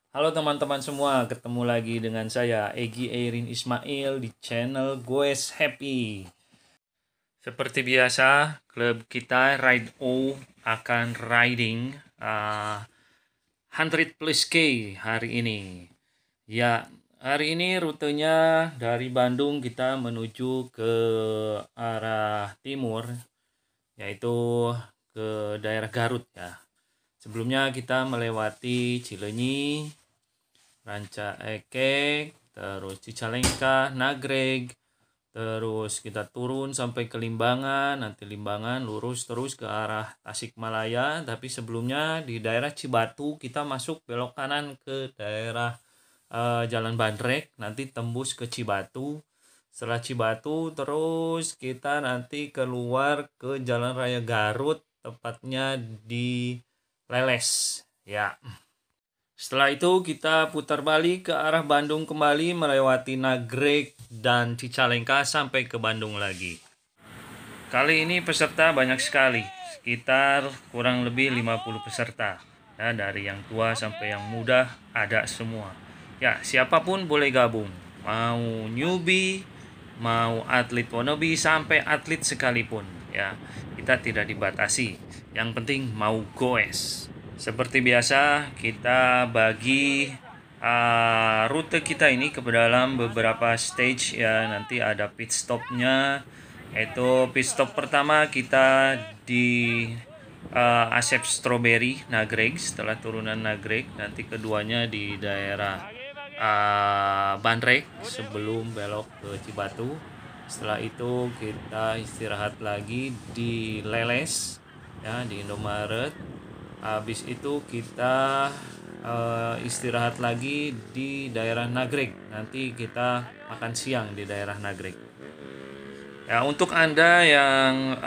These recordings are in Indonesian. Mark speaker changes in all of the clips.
Speaker 1: Halo teman-teman semua, ketemu lagi dengan saya Egi Eirin Ismail di channel Goes Happy. Seperti biasa, klub kita Ride O akan riding 100 plus K hari ini. Ya, hari ini rutenya dari Bandung kita menuju ke arah timur, yaitu ke daerah Garut ya. Sebelumnya kita melewati Cileunyi, Ranca Ekek, terus Cicalengka, Nagreg, terus kita turun sampai ke Limbangan, nanti Limbangan lurus terus ke arah Tasikmalaya, tapi sebelumnya di daerah Cibatu kita masuk belok kanan ke daerah Jalan Bandrek, nanti tembus ke Cibatu. Setelah Cibatu terus kita nanti keluar ke Jalan Raya Garut, tepatnya di Leles. Ya. Setelah itu kita putar balik ke arah Bandung kembali melewati Nagreg dan Cicalengka sampai ke Bandung lagi. Kali ini peserta banyak sekali, sekitar kurang lebih 50 peserta. Ya, dari yang tua sampai yang muda ada semua. Ya, siapapun boleh gabung. Mau newbie, mau atlet wannabe sampai atlet sekalipun. Ya, kita tidak dibatasi. Yang penting mau goes. Seperti biasa, kita bagi rute kita ini ke dalam beberapa stage ya. Nanti ada pit stopnya. Itu pit stop pertama kita di Asep Strawberry Nagreg, setelah turunan Nagreg. Nanti keduanya di daerah Bandrek sebelum belok ke Cibatu. Setelah itu kita istirahat lagi di Leles ya, di Indomaret. Habis itu kita istirahat lagi di daerah Nagreg. Nanti kita makan siang di daerah Nagreg. Ya, untuk Anda yang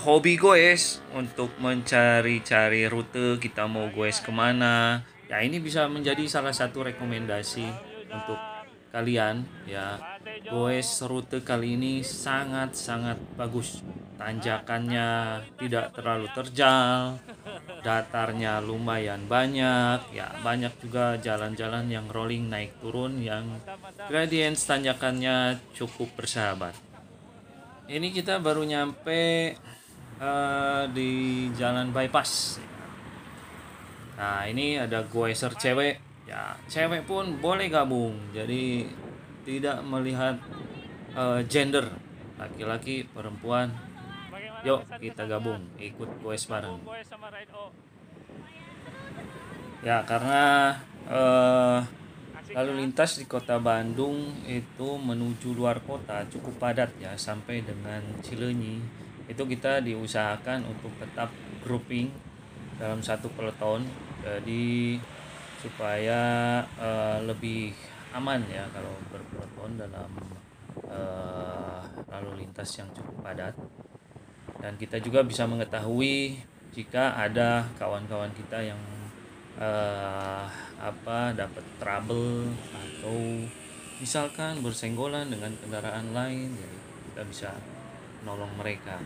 Speaker 1: hobi goes, untuk mencari-cari rute kita mau goes kemana, ya ini bisa menjadi salah satu rekomendasi untuk kalian ya. Goes rute kali ini sangat-sangat bagus. Tanjakannya tidak terlalu terjal, datarnya lumayan banyak, ya banyak juga jalan-jalan yang rolling naik turun yang gradient tanjakannya cukup bersahabat. Ini kita baru nyampe di jalan bypass. Nah ini ada goeser cewek, ya cewek pun boleh gabung. Jadi tidak melihat gender, laki-laki, perempuan. Yuk kita gabung, ikut goes bareng. Ya karena lalu lintas di kota Bandung itu menuju luar kota cukup padat ya, sampai dengan Cileunyi. Itu kita diusahakan untuk tetap grouping dalam satu peloton, jadi supaya lebih aman ya kalau berpeloton dalam lalu lintas yang cukup padat. Dan kita juga bisa mengetahui jika ada kawan-kawan kita yang dapat trouble atau misalkan bersenggolan dengan kendaraan lain, jadi kita bisa nolong mereka.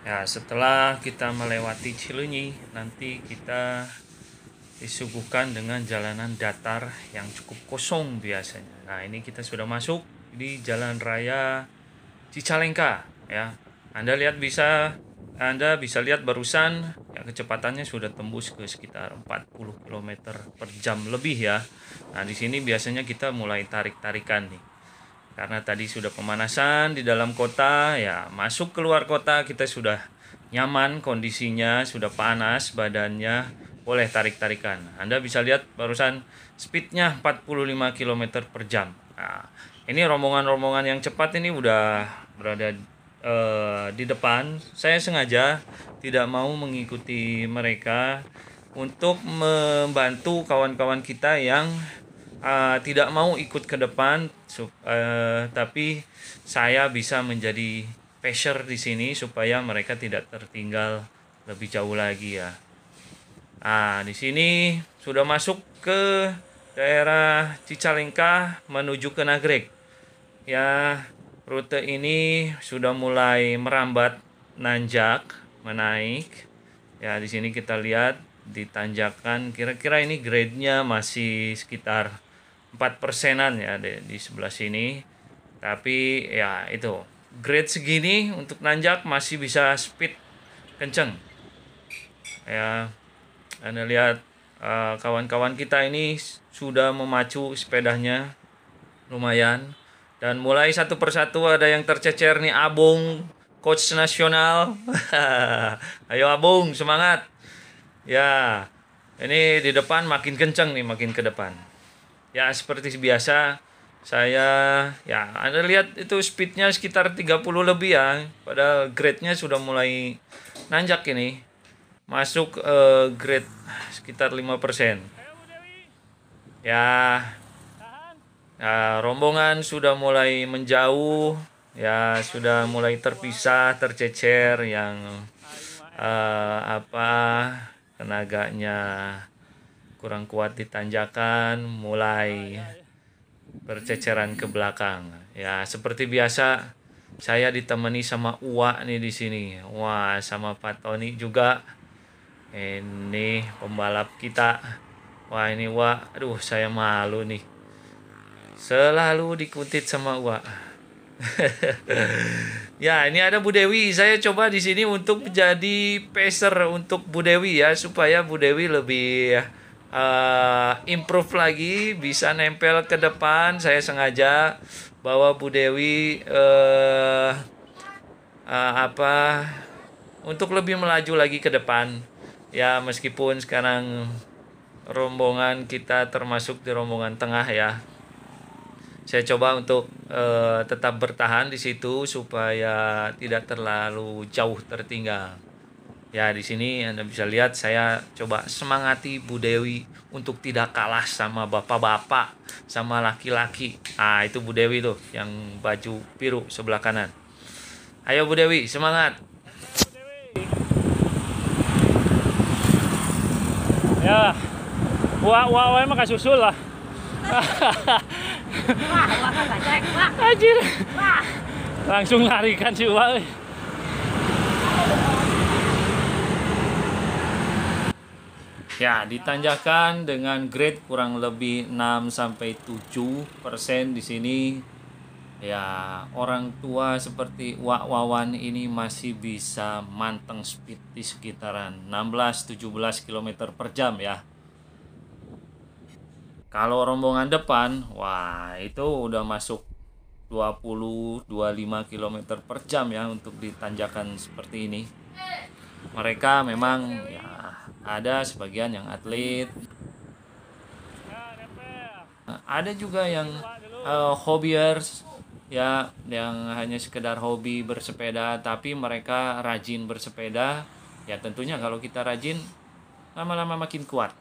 Speaker 1: Ya, setelah kita melewati Cileunyi, nanti kita disuguhkan dengan jalanan datar yang cukup kosong biasanya. Nah, ini kita sudah masuk di Jalan Raya Cicalengka ya. Anda bisa lihat barusan ya, kecepatannya sudah tembus ke sekitar 40 km per jam lebih ya. Nah, di sini biasanya kita mulai tarik-tarikan nih. Karena tadi sudah pemanasan di dalam kota, ya masuk keluar kota kita sudah nyaman kondisinya, sudah panas badannya, boleh tarik-tarikan. Anda bisa lihat barusan speednya 45 km per jam. Nah, ini rombongan-rombongan yang cepat ini udah berada di depan. Saya sengaja tidak mau mengikuti mereka untuk membantu kawan-kawan kita yang tidak mau ikut ke depan, tapi saya bisa menjadi passer di sini supaya mereka tidak tertinggal lebih jauh lagi ya. Nah, di sini sudah masuk ke daerah Cicalengka menuju ke Nagreg. Ya, rute ini sudah mulai merambat nanjak, menaik. Ya, di sini kita lihat di tanjakan. Kira-kira ini grade-nya masih sekitar 4%-an ya di sebelah sini. Tapi ya itu, grade segini untuk nanjak masih bisa speed kenceng. Ya, Anda lihat kawan-kawan kita ini sudah memacu sepedanya lumayan. Dan mulai satu persatu ada yang tercecer nih, Abung, coach nasional. Ayo Abung, semangat. Ya, ini di depan makin kenceng nih, makin ke depan. Ya, seperti biasa, saya, ya Anda lihat itu speednya sekitar 30 lebih ya. Padahal grade-nya sudah mulai nanjak ini. Masuk grade sekitar 5%. Ya, rombongan sudah mulai menjauh, ya sudah mulai terpisah, tercecer yang tenaganya kurang kuat di tanjakan, mulai berceceran ke belakang. Ya, seperti biasa saya ditemani sama Uwa nih di sini. Wah, sama Pak Tony juga. Ini pembalap kita. Wah, ini Uwa, aduh saya malu nih. Selalu dikuntit sama Uwa. Ya, ini ada Bu Dewi. Saya coba di sini untuk menjadi pacer untuk Bu Dewi ya, supaya Bu Dewi lebih improve lagi, bisa nempel ke depan. Saya sengaja bawa Bu Dewi untuk lebih melaju lagi ke depan. Ya, meskipun sekarang rombongan kita termasuk di rombongan tengah ya. Saya coba untuk tetap bertahan di situ supaya tidak terlalu jauh tertinggal. Ya, di sini Anda bisa lihat saya coba semangati Bu Dewi untuk tidak kalah sama bapak-bapak, sama laki-laki. Ah, itu Bu Dewi tuh yang baju biru sebelah kanan. Ayo Bu Dewi, semangat.
Speaker 2: Ya, wah emang kasusul lah. Anjir. Langsung larikan si Uwa.
Speaker 1: Ya, ditanjakan dengan grade kurang lebih 6-7% di sini. Ya, orang tua seperti Wak Wawan ini masih bisa manteng speed di sekitaran 16-17 km per jam ya. Kalau rombongan depan, wah itu udah masuk 20-25 km per jam ya untuk di tanjakan seperti ini. Mereka memang ya ada sebagian yang atlet, ada juga yang hobiers ya, yang hanya sekedar hobi bersepeda, tapi mereka rajin bersepeda. Ya tentunya kalau kita rajin, lama-lama makin kuat.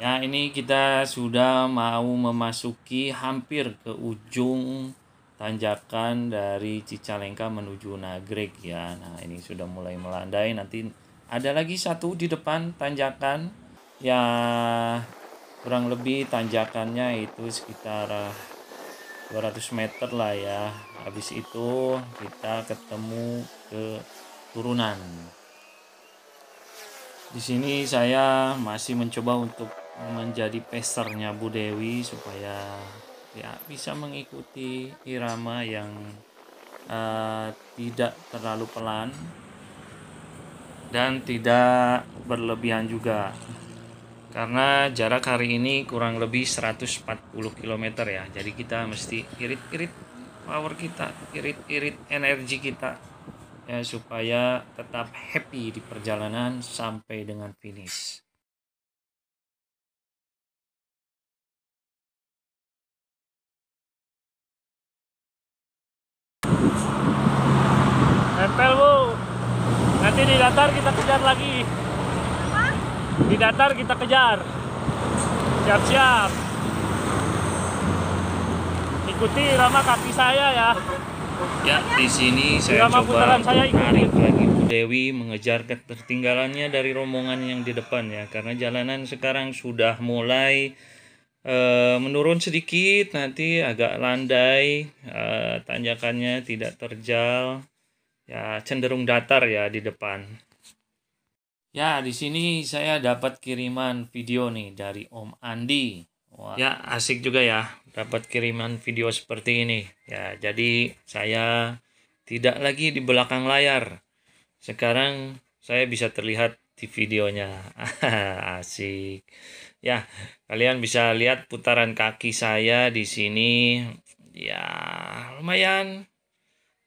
Speaker 1: Ya, ini kita sudah mau memasuki hampir ke ujung tanjakan dari Cicalengka menuju Nagreg ya. Nah, ini sudah mulai melandai. Nanti ada lagi satu di depan tanjakan ya, kurang lebih tanjakannya itu sekitar 200 meter lah ya. Habis itu kita ketemu ke turunan. Di sini saya masih mencoba untuk menjadi pesernya Bu Dewi supaya ya bisa mengikuti irama yang tidak terlalu pelan dan tidak berlebihan juga, karena jarak hari ini kurang lebih 140 km ya. Jadi kita mesti irit-irit power kita, irit-irit energi kita ya, supaya tetap happy di perjalanan sampai dengan finish.
Speaker 2: Nempel Bu. Nanti di datar kita kejar lagi. Di datar kita kejar. Siap-siap. Ikuti irama kaki saya ya.
Speaker 1: Ya, di sini saya coba tarik lagi Bu Dewi mengejar ketertinggalannya dari rombongan yang di depan ya, karena jalanan sekarang sudah mulai menurun sedikit, nanti agak landai, tanjakannya tidak terjal, ya cenderung datar ya di depan. Ya, di sini saya dapat kiriman video nih dari Om Andi. Wah, ya asik juga ya, dapat kiriman video seperti ini. Ya, jadi saya tidak lagi di belakang layar. Sekarang saya bisa terlihat di videonya. Asik. Ya, kalian bisa lihat putaran kaki saya di sini. Ya, lumayan.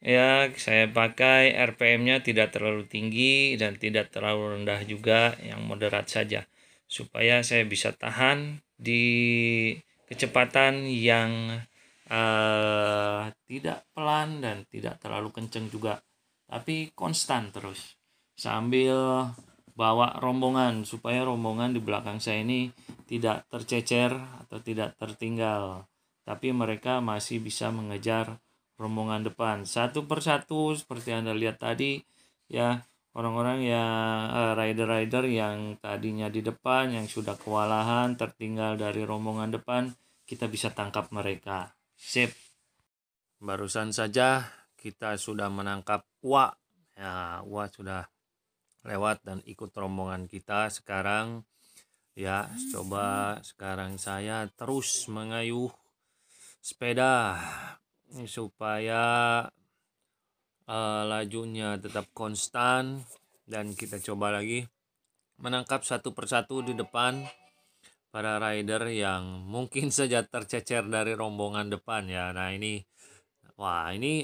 Speaker 1: Ya, saya pakai RPM-nya tidak terlalu tinggi dan tidak terlalu rendah juga, yang moderat saja. Supaya saya bisa tahan di kecepatan yang tidak pelan dan tidak terlalu kenceng juga. Tapi konstan terus. Sambil bawa rombongan, supaya rombongan di belakang saya ini tidak tercecer atau tidak tertinggal. Tapi mereka masih bisa mengejar rombongan depan satu persatu seperti Anda lihat tadi ya, orang-orang yang rider-rider yang tadinya di depan yang sudah kewalahan tertinggal dari rombongan depan, kita bisa tangkap mereka. Sip. Barusan saja kita sudah menangkap Uwa. Ya, Uwa sudah lewat dan ikut rombongan kita sekarang. Ya, coba sekarang saya terus mengayuh sepeda supaya lajunya tetap konstan, dan kita coba lagi menangkap satu persatu di depan para rider yang mungkin saja tercecer dari rombongan depan ya. Nah ini, wah ini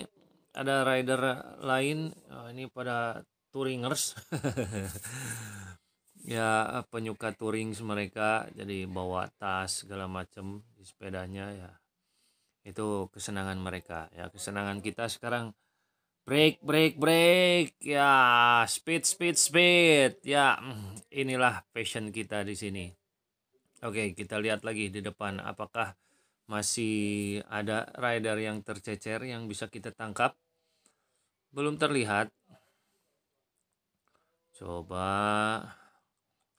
Speaker 1: ada rider lain, ini pada touringers. Ya penyuka touring mereka, jadi bawa tas segala macam di sepedanya ya. Itu kesenangan mereka ya. Kesenangan kita sekarang break ya, speed ya. Inilah passion kita di sini. Oke, kita lihat lagi di depan apakah masih ada rider yang tercecer yang bisa kita tangkap. Belum terlihat. Coba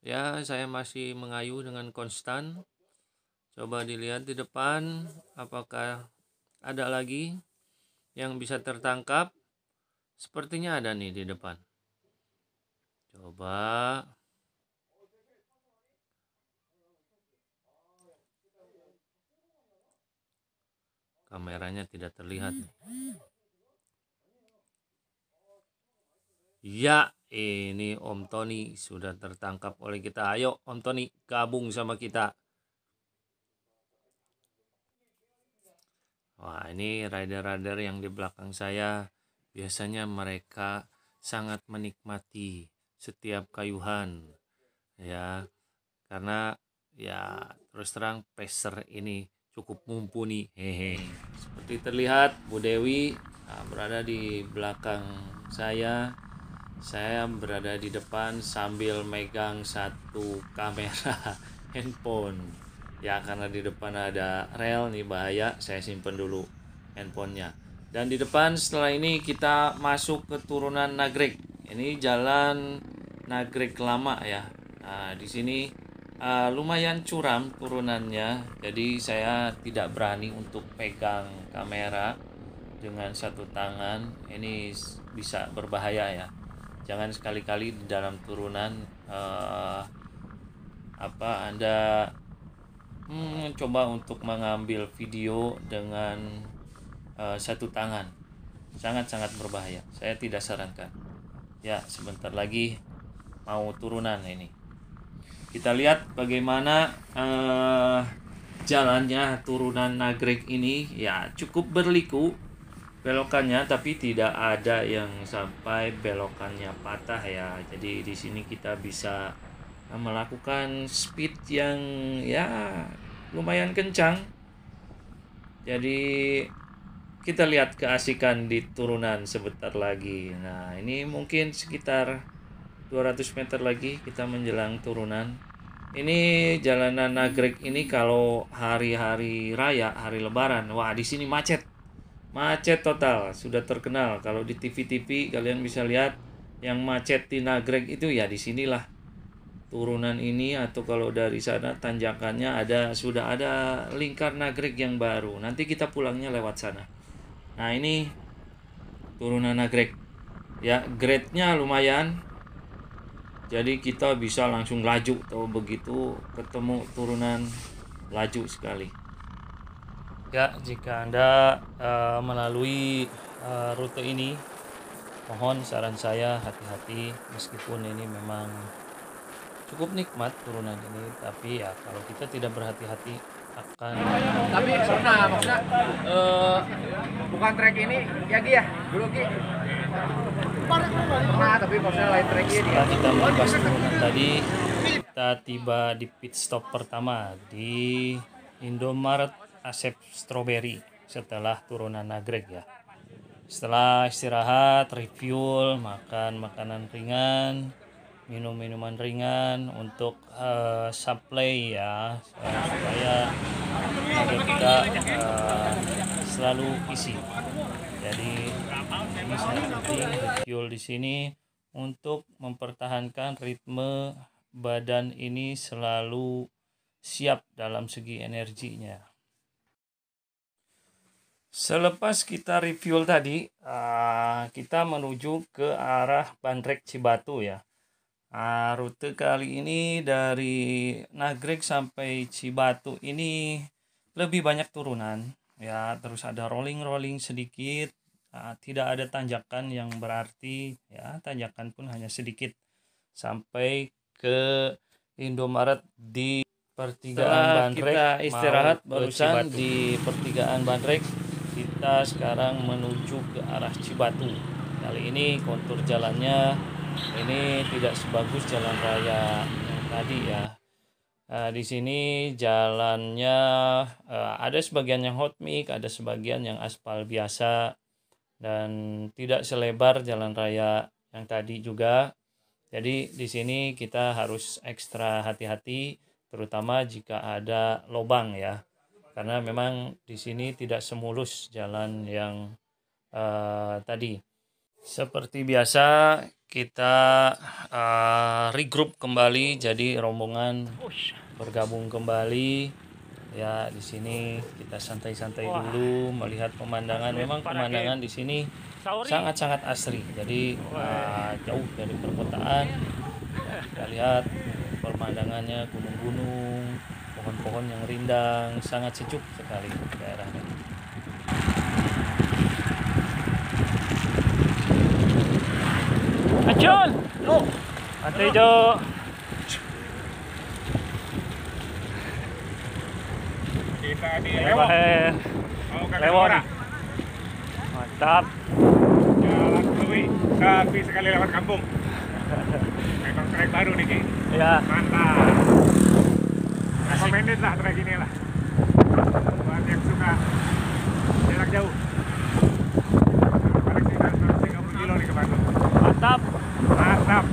Speaker 1: ya, saya masih mengayuh dengan konstan. Coba dilihat di depan apakah ada lagi yang bisa tertangkap. Sepertinya ada nih di depan. Coba. Kameranya tidak terlihat. Ya, ini Om Tony sudah tertangkap oleh kita. Ayo Om Tony, gabung sama kita. Wah, ini rider-rider yang di belakang saya. Biasanya mereka sangat menikmati setiap kayuhan. Ya, karena ya terus terang pacer ini cukup mumpuni. Hehe. Seperti terlihat Bu Dewi berada di belakang saya. Saya berada di depan sambil megang satu kamera handphone. Ya, karena di depan ada rel nih, bahaya, saya simpen dulu handphonenya. Dan di depan setelah ini kita masuk ke turunan Nagrek. Ini jalan Nagrek lama ya. Nah, di sini lumayan curam turunannya. Jadi saya tidak berani untuk pegang kamera dengan satu tangan. Ini bisa berbahaya ya. Jangan sekali-kali di dalam turunan Anda coba untuk mengambil video dengan satu tangan. Sangat-sangat berbahaya. Saya tidak sarankan. Ya, sebentar lagi mau turunan ini. Kita lihat bagaimana jalannya turunan Nagrek ini. Ya, cukup berliku belokannya, tapi tidak ada yang sampai belokannya patah ya. Jadi di sini kita bisa melakukan speed yang ya lumayan kencang. Jadi kita lihat keasikan di turunan sebentar lagi. Nah, ini mungkin sekitar 200 meter lagi kita menjelang turunan. Ini jalanan Nagrek ini kalau hari-hari raya, hari lebaran, wah di sini macet. Macet total, sudah terkenal. Kalau di TV-TV kalian bisa lihat yang macet di Nagrek itu ya di sinilah. Turunan ini, atau kalau dari sana tanjakannya sudah ada lingkar Nagrek yang baru. Nanti kita pulangnya lewat sana. Nah, ini turunan Nagrek. Ya, grade-nya lumayan. Jadi kita bisa langsung laju, atau begitu ketemu turunan laju sekali. Ya, jika Anda melalui rute ini, mohon saran saya hati-hati, meskipun ini memang cukup nikmat turunan ini, tapi ya kalau kita tidak berhati-hati akan.
Speaker 3: Tapi pernah maksudnya bukan trek ini ya Gi ya dulu Gi pernah, tapi maksudnya lain trek ini.
Speaker 1: Setelah kita melewati turunan tadi, kita tiba di pit stop pertama di Indomaret Asep Strawberry setelah turunan Nagreg ya. Setelah istirahat, refuel, makan makanan ringan, minum minuman ringan untuk supply ya, supaya kita selalu isi. Jadi ini sangat penting refuel di sini untuk mempertahankan ritme badan ini selalu siap dalam segi energinya. Selepas kita refuel tadi, kita menuju ke arah Bandrek Cibatu ya. Rute kali ini dari Nagreg sampai Cibatu ini lebih banyak turunan ya, terus ada rolling sedikit, tidak ada tanjakan yang berarti ya, tanjakan pun hanya sedikit sampai ke Indomaret di pertigaan Bandrek. Kita istirahat barusan di pertigaan Bandrek, kita sekarang menuju ke arah Cibatu. Kali ini kontur jalannya ini tidak sebagus jalan raya yang tadi ya. Di sini jalannya ada sebagian yang hot mix, ada sebagian yang aspal biasa, dan tidak selebar jalan raya yang tadi juga. Jadi di sini kita harus ekstra hati-hati, terutama jika ada lubang ya. Karena memang di sini tidak semulus jalan yang tadi. Seperti biasa kita regroup kembali, jadi rombongan bergabung kembali ya. Di sini kita santai-santai dulu melihat pemandangan. Memang pemandangan di sini sangat-sangat asri. Jadi jauh dari perkotaan. Kita lihat pemandangannya, gunung-gunung, pohon-pohon yang rindang, sangat sejuk sekali daerahnya.
Speaker 2: Acun! Ate Jo!
Speaker 3: Kita di
Speaker 2: Lewat. Lewat. Mantap.
Speaker 3: Jalan Kewi, tapi sekali lewat kampung. Memang trek baru nih Gi.
Speaker 2: Ya.
Speaker 3: Mantap. Recommended lah trek ini lah. Buat yang suka jarak jauh. Paling sekitar 130 kilo nih ke Bandung.
Speaker 2: Mantap.
Speaker 3: Mantap.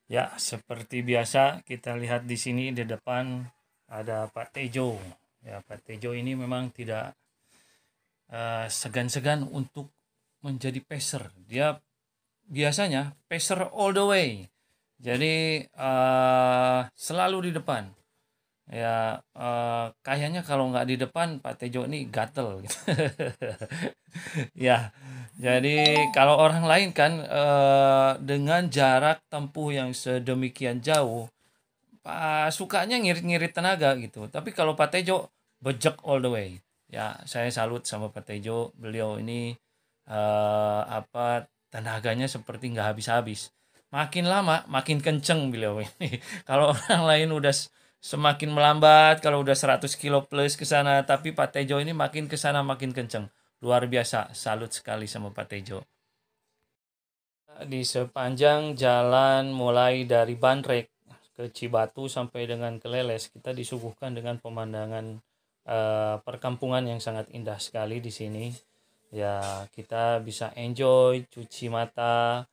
Speaker 1: Ya, seperti biasa kita lihat di sini di depan ada Pak Tejo. Ya, Pak Tejo ini memang tidak segan-segan untuk menjadi pacer. Dia biasanya pacer all the way. Jadi selalu di depan. Ya, kayaknya kalau nggak di depan Pak Tejo ini gatel gitu. Ya, jadi kalau orang lain kan dengan jarak tempuh yang sedemikian jauh, sukanya ngirit-ngirit tenaga gitu. Tapi kalau Pak Tejo bejek all the way. Ya, saya salut sama Pak Tejo. Beliau ini tenaganya seperti nggak habis-habis. Makin lama makin kenceng beliau ini. Kalau orang lain udah semakin melambat, kalau udah 100 kilo plus ke sana, tapi Pak Tejo ini makin ke sana makin kenceng. Luar biasa, salut sekali sama Pak Tejo. Di sepanjang jalan mulai dari Bandrek ke Cibatu sampai dengan ke Leles, kita disuguhkan dengan pemandangan perkampungan yang sangat indah sekali di sini. Ya, kita bisa enjoy, cuci mata,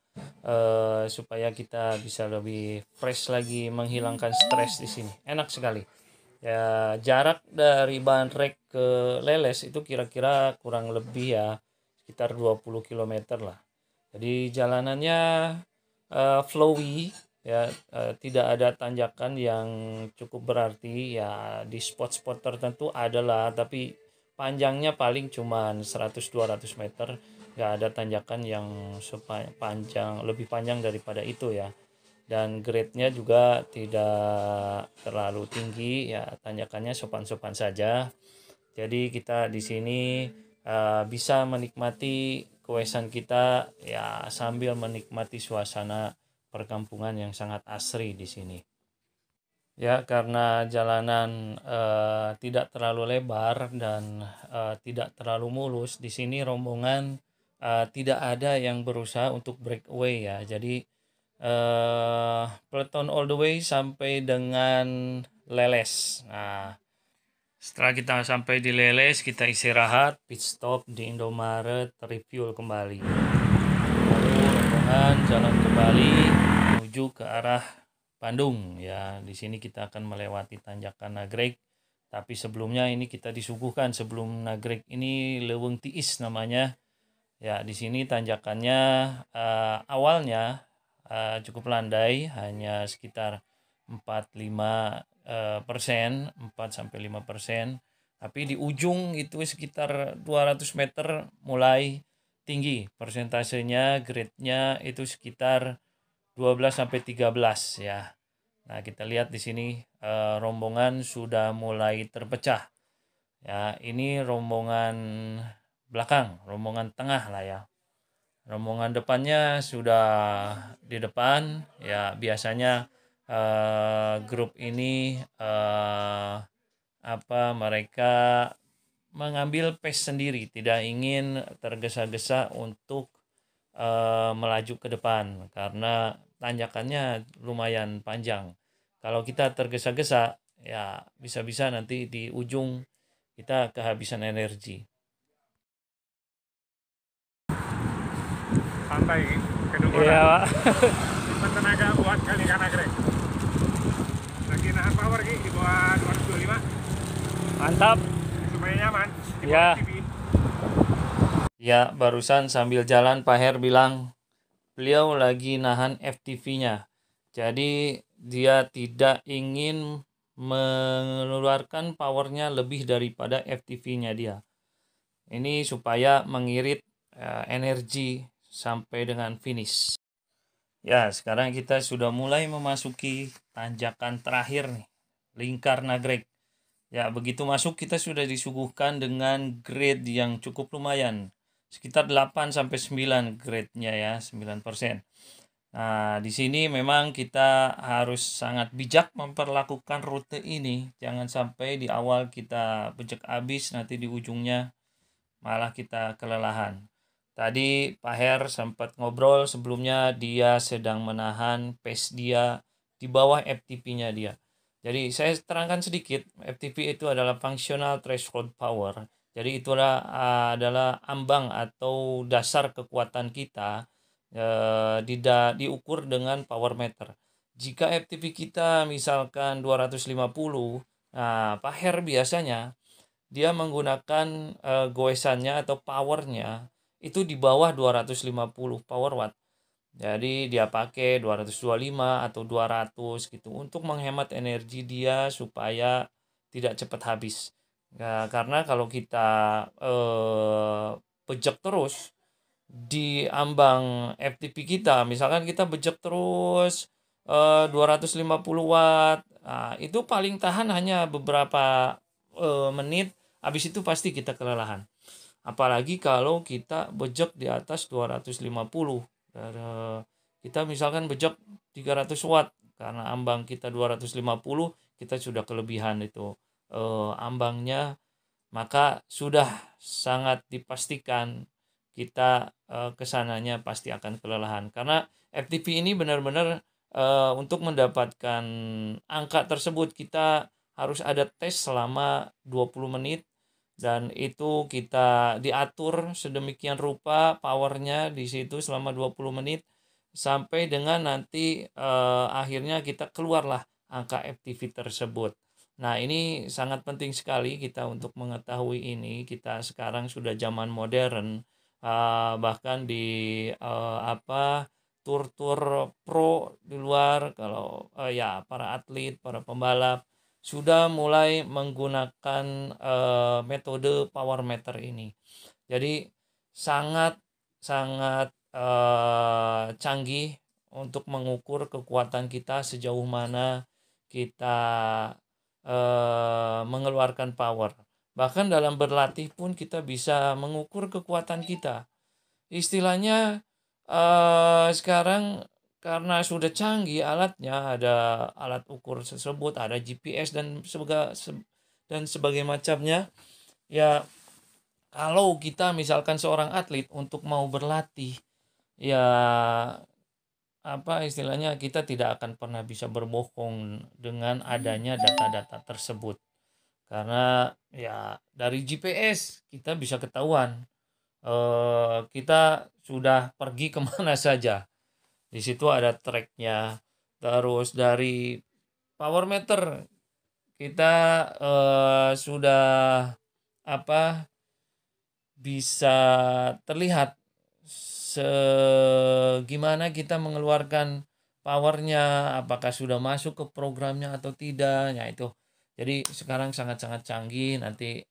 Speaker 1: supaya kita bisa lebih fresh lagi, menghilangkan stres di sini. Enak sekali. Ya, jarak dari Bandrek ke Leles itu kira-kira kurang lebih ya sekitar 20 km lah. Jadi jalanannya flowy ya, tidak ada tanjakan yang cukup berarti ya. Di spot-spot tertentu adalah, tapi panjangnya paling cuman 100-200 meter, nggak ada tanjakan yang lebih panjang daripada itu ya. Dan grade-nya juga tidak terlalu tinggi ya, tanjakannya sopan-sopan saja. Jadi kita di sini bisa menikmati kewesan kita ya sambil menikmati suasana perkampungan yang sangat asri di sini. Ya, karena jalanan tidak terlalu lebar dan tidak terlalu mulus, di sini rombongan tidak ada yang berusaha untuk breakaway ya. Jadi peloton all the way sampai dengan Leles. Nah, setelah kita sampai di Leles, kita istirahat, pit stop di Indomaret, refuel kembali. Lalu rombongan jalan kembali menuju ke arah Bandung ya. Di sini kita akan melewati tanjakan Nagreg. Tapi sebelumnya ini kita disuguhkan sebelum Nagreg ini Leuweung Tiis namanya. Ya, di sini tanjakannya awalnya cukup landai, hanya sekitar 4-5%, 4-5%. Tapi di ujung itu sekitar 200 meter mulai tinggi. Persentasenya, grade-nya itu sekitar 12-13 ya. Nah, kita lihat di sini rombongan sudah mulai terpecah. Ya, ini rombongan belakang, rombongan tengah lah ya. Rombongan depannya sudah di depan ya, biasanya grup ini mereka mengambil pace sendiri, tidak ingin tergesa-gesa untuk melaju ke depan karena tanjakannya lumayan panjang. Kalau kita tergesa-gesa ya bisa-bisa nanti di ujung kita kehabisan energi.
Speaker 3: Santai kedua
Speaker 2: Iya, Pak.
Speaker 3: simpan tenaga buat kali kan Nagreg. Lagi nahan power di bawah 225
Speaker 2: Mantap.
Speaker 3: supaya nyaman di
Speaker 2: Ya.
Speaker 3: bawah TV.
Speaker 1: Ya, barusan sambil jalan Pak Her bilang beliau lagi nahan FTV-nya. Jadi dia tidak ingin mengeluarkan powernya lebih daripada FTV-nya dia. Ini supaya mengirit energi sampai dengan finish. Ya, sekarang kita sudah mulai memasuki tanjakan terakhir nih, Lingkar Nagreg. Ya, begitu masuk kita sudah disuguhkan dengan grade yang cukup lumayan. Sekitar 8-9 grade-nya ya, 9%. Nah, di sini memang kita harus sangat bijak memperlakukan rute ini. Jangan sampai di awal kita bejek habis, nanti di ujungnya malah kita kelelahan. Tadi Pak Her sempat ngobrol sebelumnya, dia sedang menahan pace dia di bawah FTP-nya dia. Jadi saya terangkan sedikit, FTP itu adalah functional threshold power. Jadi itulah adalah ambang atau dasar kekuatan kita diukur dengan power meter. Jika FTP kita misalkan 250, nah Pak Her biasanya dia menggunakan goesannya atau powernya itu di bawah 250 power watt. Jadi dia pakai 225 atau 200 gitu untuk menghemat energi dia supaya tidak cepat habis. Nah, karena kalau kita bejek terus di ambang FTP kita, misalkan kita bejek terus 250 watt, nah, itu paling tahan hanya beberapa menit, habis itu pasti kita kelelahan. Apalagi kalau kita bejek di atas 250. Kita misalkan bejek 300 watt, karena ambang kita 250, kita sudah kelebihan itu ambangnya, maka sudah sangat dipastikan kita kesananya pasti akan kelelahan. Karena FTP ini benar-benar untuk mendapatkan angka tersebut kita harus ada tes selama 20 menit. Dan itu kita diatur sedemikian rupa powernya di situ selama 20 menit sampai dengan nanti akhirnya kita keluarlah angka FTV tersebut. Nah, ini sangat penting sekali kita untuk mengetahui ini. Kita sekarang sudah zaman modern, bahkan di tur-tur pro di luar, kalau ya para atlet, para pembalap sudah mulai menggunakan metode power meter ini. Jadi sangat sangat canggih untuk mengukur kekuatan kita sejauh mana kita mengeluarkan power. Bahkan dalam berlatih pun kita bisa mengukur kekuatan kita. Istilahnya sekarang karena sudah canggih alatnya, ada alat ukur tersebut, ada GPS dan sebagai macamnya. Ya, kalau kita misalkan seorang atlet untuk mau berlatih, ya apa istilahnya, kita tidak akan pernah bisa berbohong dengan adanya data-data tersebut. Karena ya dari GPS kita bisa ketahuan kita sudah pergi kemana saja. Di situ ada tracknya. Terus dari power meter kita sudah apa bisa terlihat gimana kita mengeluarkan powernya, apakah sudah masuk ke programnya atau tidak. Ya itu. Jadi sekarang sangat-sangat canggih. Nanti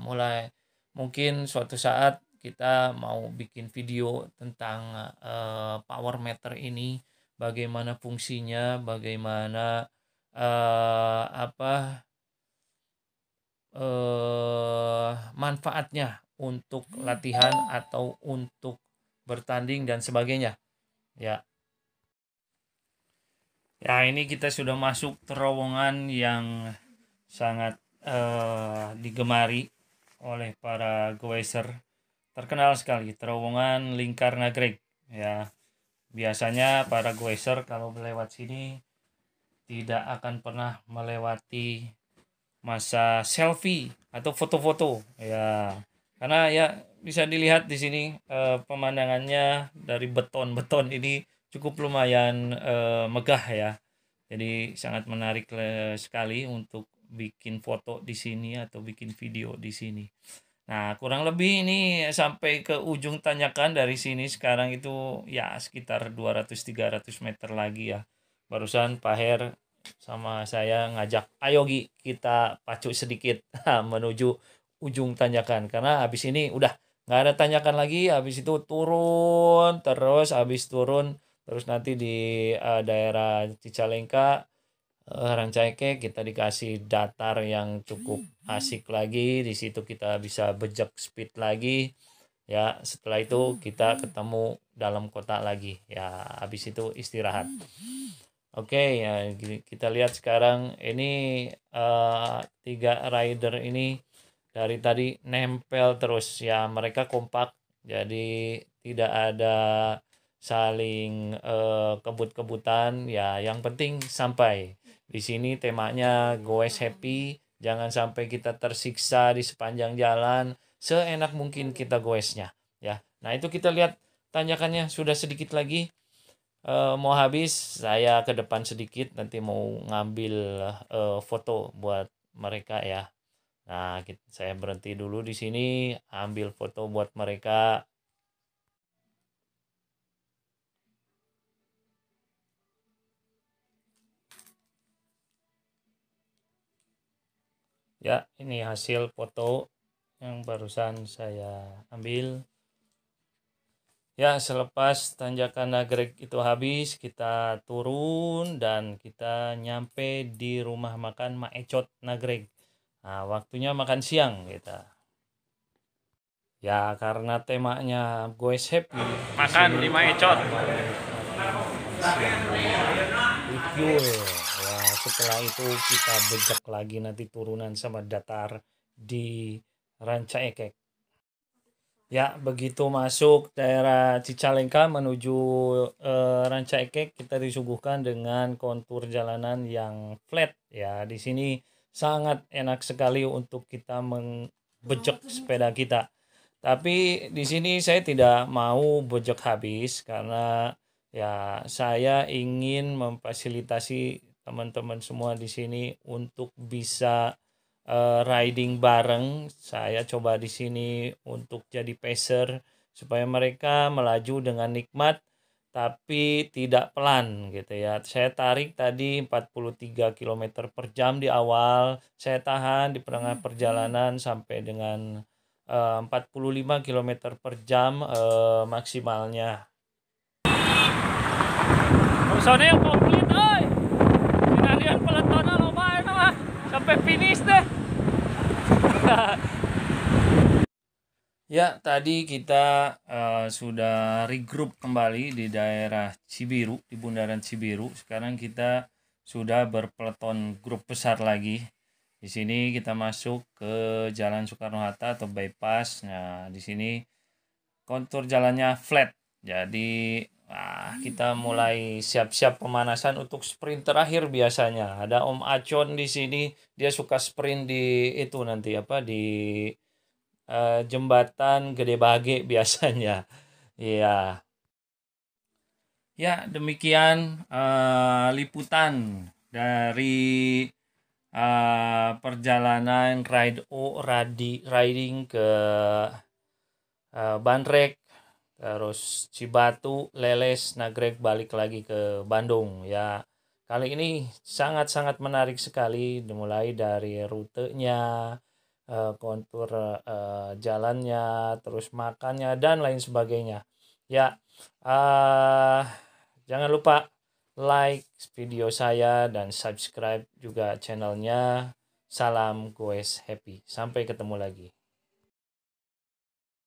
Speaker 1: mulai mungkin suatu saat kita mau bikin video tentang power meter ini, bagaimana fungsinya, bagaimana manfaatnya untuk latihan atau untuk bertanding dan sebagainya. Ya. Ya, ini kita sudah masuk terowongan yang sangat digemari oleh para goeser. Terkenal sekali terowongan Lingkar Nagreg. Ya, biasanya para goeser kalau melewat sini tidak akan pernah melewati masa selfie atau foto-foto. Ya, karena ya bisa dilihat di sini pemandangannya dari beton-beton ini cukup lumayan megah ya. Jadi sangat menarik sekali untuk bikin foto di sini atau bikin video di sini. Nah, kurang lebih ini sampai ke ujung tanjakan dari sini sekarang itu ya sekitar 200-300 meter lagi ya. Barusan Pak Her sama saya ngajak, ayo Gi, kita pacu sedikit menuju ujung tanjakan. Karena habis ini udah nggak ada tanjakan lagi, habis itu turun, terus habis turun, terus nanti di daerah Cicalengka, Rancaike kita dikasih datar yang cukup asik lagi. Di situ kita bisa bejek speed lagi. Ya, setelah itu kita ketemu dalam kota lagi. Ya, habis itu istirahat. Oke, ya kita lihat sekarang ini 3 rider ini dari tadi nempel terus ya, mereka kompak. Jadi tidak ada saling kebut-kebutan ya, yang penting sampai. Di sini temanya goes happy, jangan sampai kita tersiksa di sepanjang jalan, seenak mungkin kita goesnya ya. Nah, itu kita lihat tanjakannya sudah sedikit lagi mau habis. Saya ke depan sedikit nanti mau ngambil foto buat mereka ya. Nah, saya berhenti dulu di sini ambil foto buat mereka. Ya, ini hasil foto yang barusan saya ambil. Ya, selepas tanjakan Nagreg itu habis, kita turun dan kita nyampe di rumah makan Mak Ecot Nagreg. Nah, waktunya makan siang kita. Ya, karena temanya goes happy,
Speaker 2: Makan di Mak Ecot.
Speaker 1: Review. Ya, setelah itu kita bejek lagi nanti turunan sama datar di Rancaekek. Ya, begitu masuk daerah Cicalengka menuju Rancaekek, kita disuguhkan dengan kontur jalanan yang flat ya. Di sini sangat enak sekali untuk kita membejek sepeda kita. Tapi di sini saya tidak mau bejek habis karena ya saya ingin memfasilitasi teman-teman semua di sini untuk bisa riding bareng. Saya coba di sini untuk jadi pacer supaya mereka melaju dengan nikmat tapi tidak pelan gitu ya. Saya tarik tadi 43 km per jam di awal, saya tahan di pertengahan perjalanan sampai dengan 45 km per jam maksimalnya. Soalnya yang komplit, oi. Sinarian peletona loba mah sampai finish deh. Ya, tadi kita sudah regroup kembali di daerah Cibiru, di Bundaran Cibiru. Sekarang kita sudah berpeleton grup besar lagi. Di sini kita masuk ke Jalan Soekarno-Hatta atau bypass. Nah, di sini kontur jalannya flat. Jadi, kita mulai siap-siap pemanasan untuk sprint terakhir biasanya. Ada Om Acon di sini, dia suka sprint di itu nanti apa di jembatan Gede Bage biasanya. Iya. Ya, demikian liputan dari perjalanan riding ke Bandrek, terus Cibatu, Leles, Nagrek, balik lagi ke Bandung ya. Kali ini sangat-sangat menarik sekali, dimulai dari rutenya, kontur jalannya, terus makannya dan lain sebagainya. Ya, jangan lupa like video saya dan subscribe juga channelnya. Salam goes happy. Sampai ketemu lagi.